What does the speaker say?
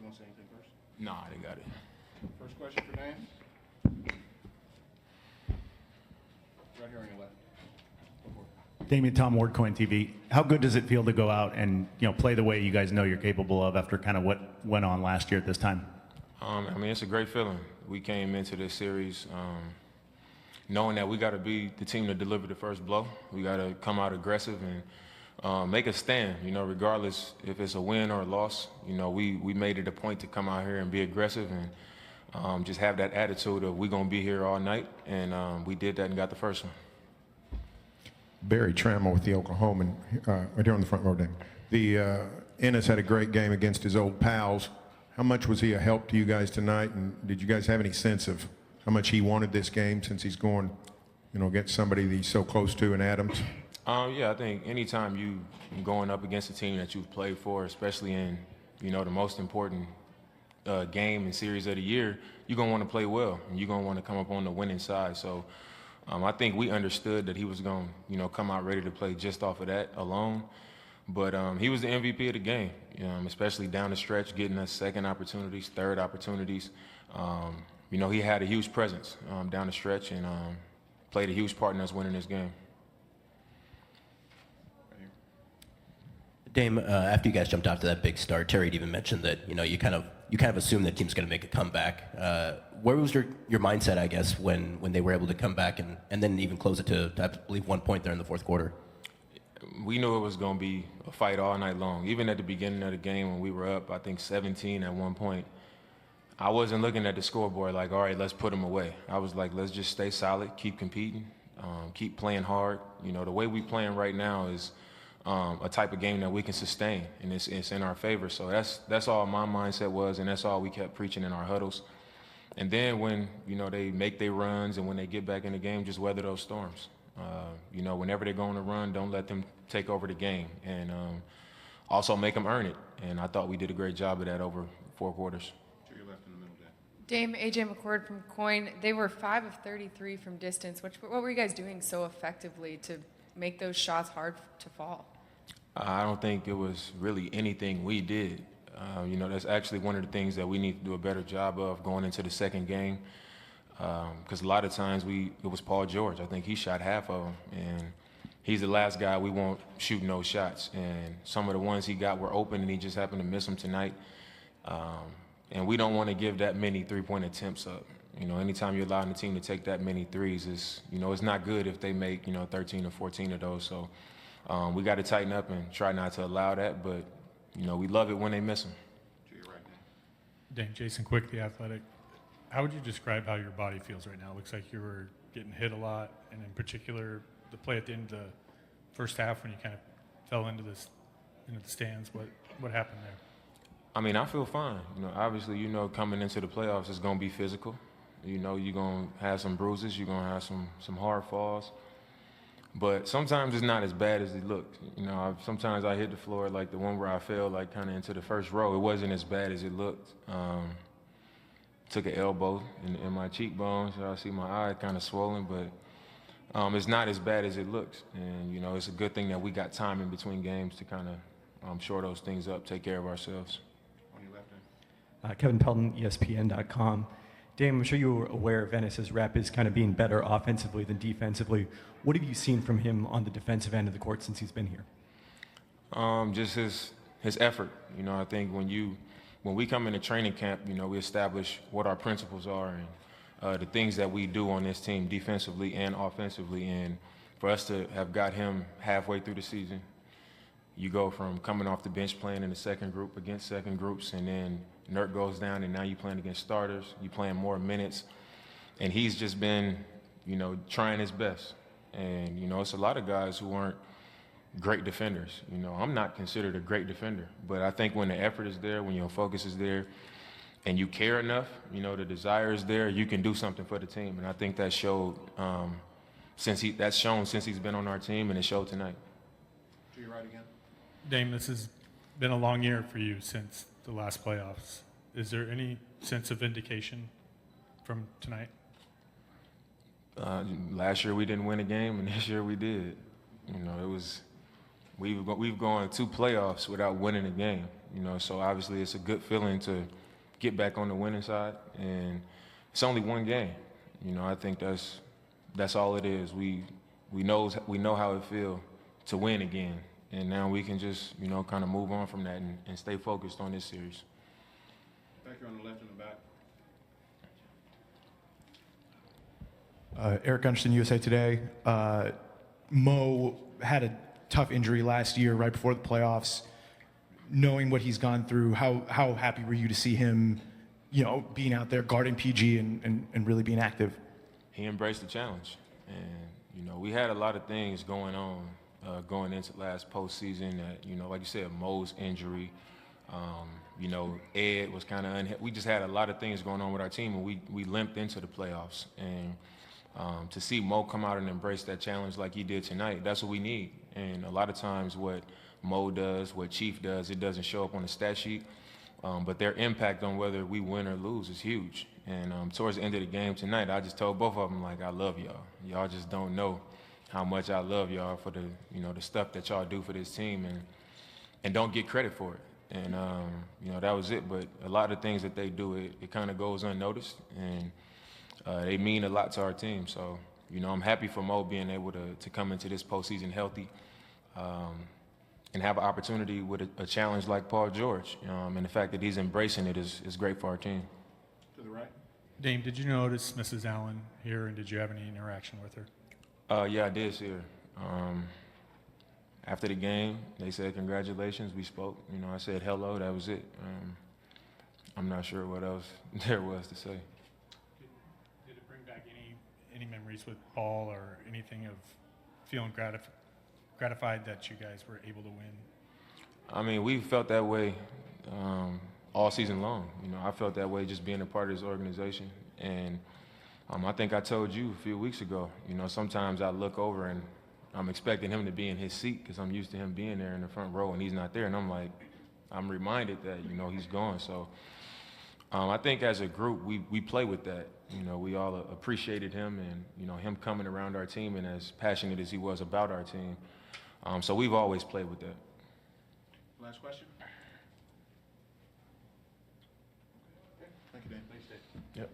want to say anything first? No, I didn't got it. First question for Dan. Right here on your left. Go for it. Damian, Tom Ward, Coin TV. How good does it feel to go out and play the way you guys know you're capable of after kind of what went on last year at this time? I mean, it's a great feeling. We came into this series knowing that we got to be the team to deliver the first blow. We got to come out aggressive and make a stand, regardless if it's a win or a loss. We made it a point to come out here and be aggressive and just have that attitude of we're going to be here all night, and we did that and got the first one. Barry Trammell with the Oklahoman, right here on the front row, Dan. Ennis had a great game against his old pals. How much was he a help to you guys tonight, and did you guys have any sense of how much he wanted this game since he's going, against somebody that he's so close to in Adams? Yeah, I think anytime you going up against a team that you've played for, especially in, the most important game and series of the year, you're going to want to play well, and you're going to want to come up on the winning side. So I think we understood that he was going to, come out ready to play just off of that alone. But he was the MVP of the game, especially down the stretch, getting us second opportunities, third opportunities. He had a huge presence down the stretch and played a huge part in us winning this game. Dame, after you guys jumped off to that big start, Terry had even mentioned that you kind of assumed that team's going to make a comeback. Where was your mindset, I guess, when they were able to come back and then even close it to I believe 1 point there in the fourth quarter? We knew it was going to be a fight all night long. Even at the beginning of the game when we were up, I think 17 at one point, I wasn't looking at the scoreboard like, all right, let's put them away. I was like, let's just stay solid, keep competing, keep playing hard. The way we playing right now is a type of game that we can sustain, and it's in our favor. So that's all my mindset was, and that's all we kept preaching in our huddles. And then when, they make their runs and when they get back in the game, just weather those storms. Whenever they're going to run, don't let them take over the game, and also make them earn it. And I thought we did a great job of that over 4 quarters. To your left in the middle, Dan. Dame, AJ McCord from Coin. They were 5 of 33 from distance. What were you guys doing so effectively to make those shots hard to fall? I don't think it was really anything we did. That's actually one of the things that we need to do a better job of going into the second game. Because a lot of times it was Paul George. I think he shot half of them, and he's the last guy we won't shooting those shots. And some of the ones he got were open, and he just happened to miss them tonight. And we don't want to give that many three-point attempts up. Anytime you're allowing the team to take that many threes, it's not good if they make 13 or 14 of those. So we got to tighten up and try not to allow that. But we love it when they miss them. To your right, Dan. Dan, Jason Quick, The Athletic. How would you describe how your body feels right now? It looks like you were getting hit a lot, and in particular, the play at the end of the first half when you kind of fell into the stands. What happened there? I mean, I feel fine. Obviously, coming into the playoffs, it's going to be physical. You're going to have some bruises. You're going to have some hard falls. But sometimes it's not as bad as it looks. Sometimes I hit the floor like the one where I fell like kind of into the first row. It wasn't as bad as it looked. Took an elbow in my cheekbone, so I see my eye kind of swollen, but it's not as bad as it looks. And, it's a good thing that we got time in between games to kind of shore those things up, take care of ourselves. On your left, Dan. Kevin Pelton, ESPN.com. Dame, I'm sure you were aware Venice's rep is kind of being better offensively than defensively. What have you seen from him on the defensive end of the court since he's been here? Just his effort. I think when we come into training camp, we establish what our principles are and the things that we do on this team defensively and offensively. And for us to have got him halfway through the season, you go from coming off the bench playing in the second group against second groups, and then Nurk goes down, and now you're playing against starters. You're playing more minutes. And he's just been, trying his best. And, it's a lot of guys who aren't great defenders. I'm not considered a great defender, but I think when the effort is there, when your focus is there, and you care enough, the desire is there, you can do something for the team. And I think that showed since he's been on our team, and it showed tonight. To your right again. Dame, this has been a long year for you since the last playoffs. Is there any sense of vindication from tonight? Last year we didn't win a game, and this year we did. We've gone 2 playoffs without winning a game. You know, so obviously it's a good feeling to get back on the winning side, and it's only one game. You know, I think that's all it is. We know how it feels to win again, and now we can just, you know, kind of move on from that and stay focused on this series. Back here on the left and the back. Eric Gunstein, USA Today. Mo had a tough injury last year right before the playoffs. Knowing what he's gone through, how happy were you to see him, you know, being out there guarding PG and really being active? He embraced the challenge, and you know, we had a lot of things going on going into last postseason. That, you know, like you said, Mo's injury. You know, Ed was kind of we just had a lot of things going on with our team, and we limped into the playoffs. And to see Mo come out and embrace that challenge like he did tonight, that's what we need. And a lot of times what Mo does, what Chief does, it doesn't show up on the stat sheet, but their impact on whether we win or lose is huge. And towards the end of the game tonight, I just told both of them, like, I love y'all. Y'all just don't know how much I love y'all for the, you know, the stuff that y'all do for this team, and don't get credit for it. And, you know, that was it. But a lot of things that they do, it kind of goes unnoticed, and they mean a lot to our team. So, you know, I'm happy for Mo being able to come into this postseason healthy and have an opportunity with a challenge like Paul George. And the fact that he's embracing it is great for our team. To the right. Dame, did you notice Mrs. Allen here, and did you have any interaction with her? Yeah, I did see her. After the game, they said congratulations. We spoke. You know, I said hello. That was it. I'm not sure what else there was to say. Did it bring back any memories with Paul or anything of feeling gratified that you guys were able to win? I mean, we felt that way all season long. You know, I felt that way just being a part of this organization. And I think I told you a few weeks ago, you know, sometimes I look over and I'm expecting him to be in his seat because I'm used to him being there in the front row, and he's not there. And I'm like, I'm reminded that, you know, he's gone. So I think as a group, we play with that. You know, we all appreciated him and, you know, him coming around our team and as passionate as he was about our team. So we've always played with that. Last question. Thank you, Dan. Thanks, Dave. Yep.